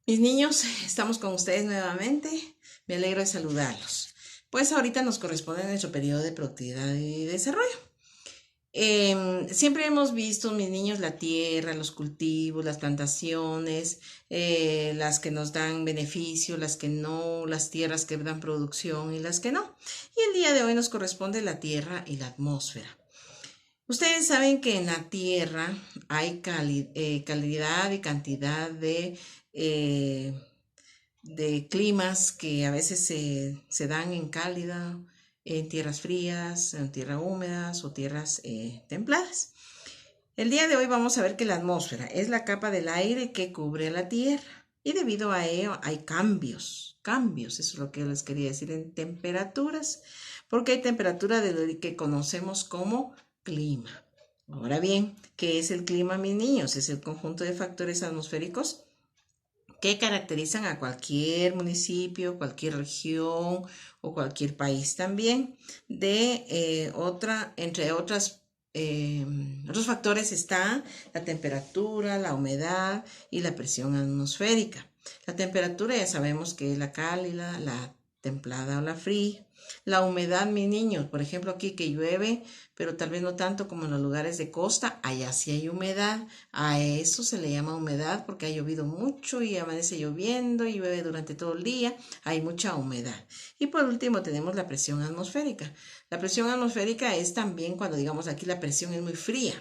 Mis niños, estamos con ustedes nuevamente. Me alegro de saludarlos. Pues ahorita nos corresponde nuestro periodo de productividad y desarrollo. Siempre hemos visto, mis niños, la tierra, los cultivos, las plantaciones, las que nos dan beneficio, las que no, las tierras que dan producción y las que no. Y el día de hoy nos corresponde la tierra y la atmósfera. Ustedes saben que en la tierra hay calidad y cantidad eh, de climas que a veces se dan en cálida, en tierras frías, en tierras húmedas o tierras templadas. El día de hoy vamos a ver que la atmósfera es la capa del aire que cubre la tierra y debido a ello hay cambios, eso es lo que les quería decir en temperaturas, porque hay temperatura de lo que conocemos como clima. Ahora bien, ¿qué es el clima, mis niños? Es el conjunto de factores atmosféricos que caracterizan a cualquier municipio, cualquier región o cualquier país también. Entre otros factores está la temperatura, la humedad y la presión atmosférica. La temperatura ya sabemos que es la cálida, la templada o la fría. La humedad, mis niños, por ejemplo aquí que llueve, pero tal vez no tanto como en los lugares de costa, allá sí hay humedad. A eso se le llama humedad porque ha llovido mucho y amanece lloviendo y llueve durante todo el día, hay mucha humedad. Y por último tenemos la presión atmosférica. La presión atmosférica es también cuando digamos aquí la presión es muy fría.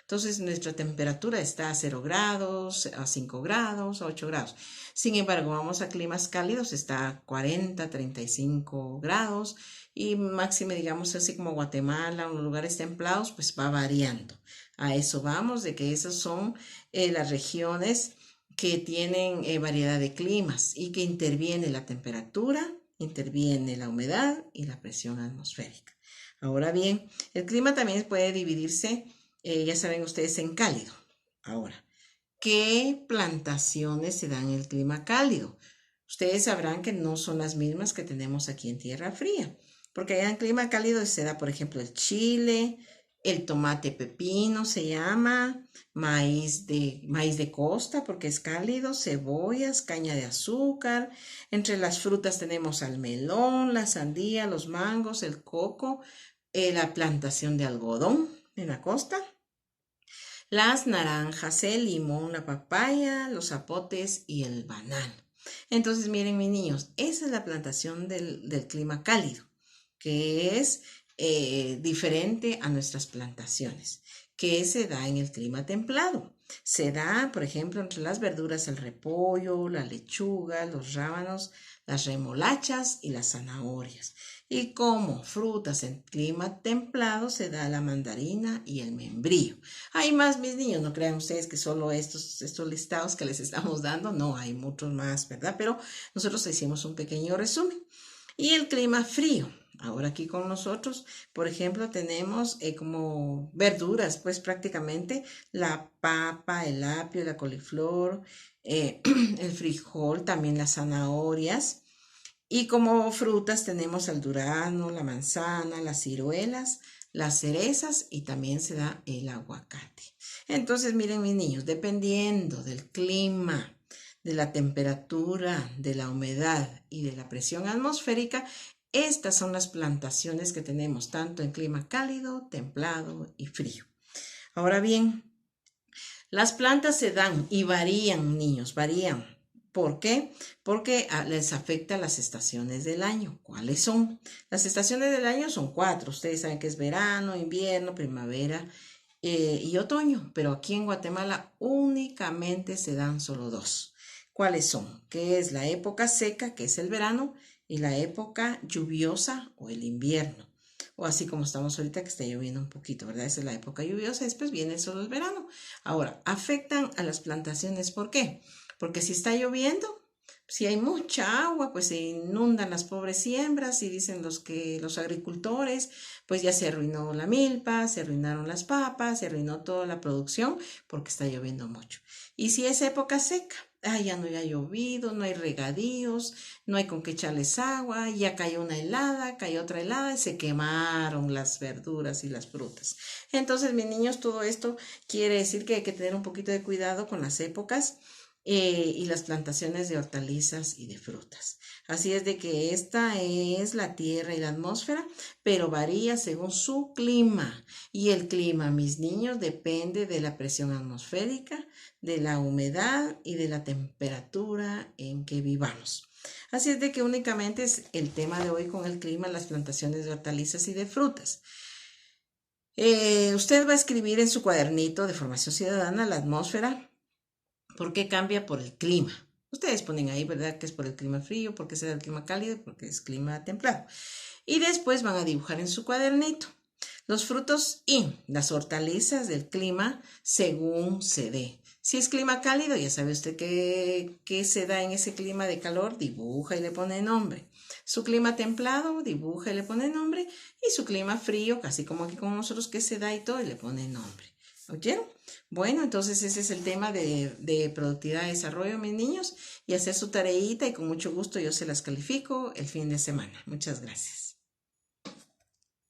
Entonces nuestra temperatura está a 0 grados, a 5 grados, a 8 grados. Sin embargo, vamos a climas cálidos, está a 40, 35 grados y máxime, digamos así como Guatemala o los lugares templados, pues va variando. A eso vamos, de que esas son las regiones que tienen variedad de climas y que interviene la temperatura, interviene la humedad y la presión atmosférica. Ahora bien, el clima también puede dividirse, ya saben ustedes, en cálido. Ahora, ¿qué plantaciones se dan en el clima cálido? Ustedes sabrán que no son las mismas que tenemos aquí en tierra fría, porque allá en clima cálido se da, por ejemplo, el chile, el tomate pepino se llama, maíz de costa porque es cálido, cebollas, caña de azúcar. Entre las frutas tenemos al melón, la sandía, los mangos, el coco, la plantación de algodón en la costa, las naranjas, el limón, la papaya, los zapotes y el banano. Entonces, miren, mis niños, esa es la plantación del clima cálido, que es diferente a nuestras plantaciones, que se da en el clima templado. Se da, por ejemplo, entre las verduras el repollo, la lechuga, los rábanos, las remolachas y las zanahorias. Y como frutas en clima templado se da la mandarina y el membrillo. Hay más, mis niños, no crean ustedes que solo estos listados que les estamos dando, no, hay muchos más, ¿verdad? Pero nosotros hicimos un pequeño resumen. Y el clima frío. Ahora aquí con nosotros, por ejemplo, tenemos como verduras, pues prácticamente la papa, el apio, la coliflor, el frijol, también las zanahorias. Y como frutas tenemos el durazno, la manzana, las ciruelas, las cerezas y también se da el aguacate. Entonces, miren mis niños, dependiendo del clima, de la temperatura, de la humedad y de la presión atmosférica, estas son las plantaciones que tenemos tanto en clima cálido, templado y frío. Ahora bien, las plantas se dan y varían, niños, varían. ¿Por qué? Porque les afecta las estaciones del año. ¿Cuáles son? Las estaciones del año son cuatro. Ustedes saben que es verano, invierno, primavera y otoño. Pero aquí en Guatemala únicamente se dan solo dos. ¿Cuáles son? Que es la época seca, que es el verano, y la época lluviosa o el invierno. O así como estamos ahorita que está lloviendo un poquito, ¿verdad? Esa es la época lluviosa, después viene solo el verano. Ahora, afectan a las plantaciones, ¿por qué? Porque si está lloviendo, si hay mucha agua, pues se inundan las pobres siembras y dicen los agricultores, pues ya se arruinó la milpa, se arruinaron las papas, se arruinó toda la producción porque está lloviendo mucho. Y si es época seca, ya no ha llovido, no hay regadíos, no hay con qué echarles agua, ya cayó una helada, cayó otra helada y se quemaron las verduras y las frutas. Entonces, mis niños, todo esto quiere decir que hay que tener un poquito de cuidado con las épocas y las plantaciones de hortalizas y de frutas. Así es de que esta es la tierra y la atmósfera, pero varía según su clima. Y el clima, mis niños, depende de la presión atmosférica, de la humedad y de la temperatura en que vivamos. Así es de que únicamente es el tema de hoy con el clima, las plantaciones de hortalizas y de frutas. Usted va a escribir en su cuadernito de formación ciudadana la atmósfera. ¿Por qué cambia? Por el clima. Ustedes ponen ahí, ¿verdad? Que es por el clima frío, porque será el clima cálido, porque es clima templado. Y después van a dibujar en su cuadernito los frutos y las hortalizas del clima según se dé. Si es clima cálido, ya sabe usted qué se da en ese clima de calor, dibuja y le pone nombre. Su clima templado, dibuja y le pone nombre. Y su clima frío, casi como aquí con nosotros, que se da y todo, y le pone nombre. ¿Oyeron? Bueno, entonces ese es el tema de productividad y desarrollo, mis niños, y hacer su tareita y con mucho gusto yo se las califico el fin de semana. Muchas gracias.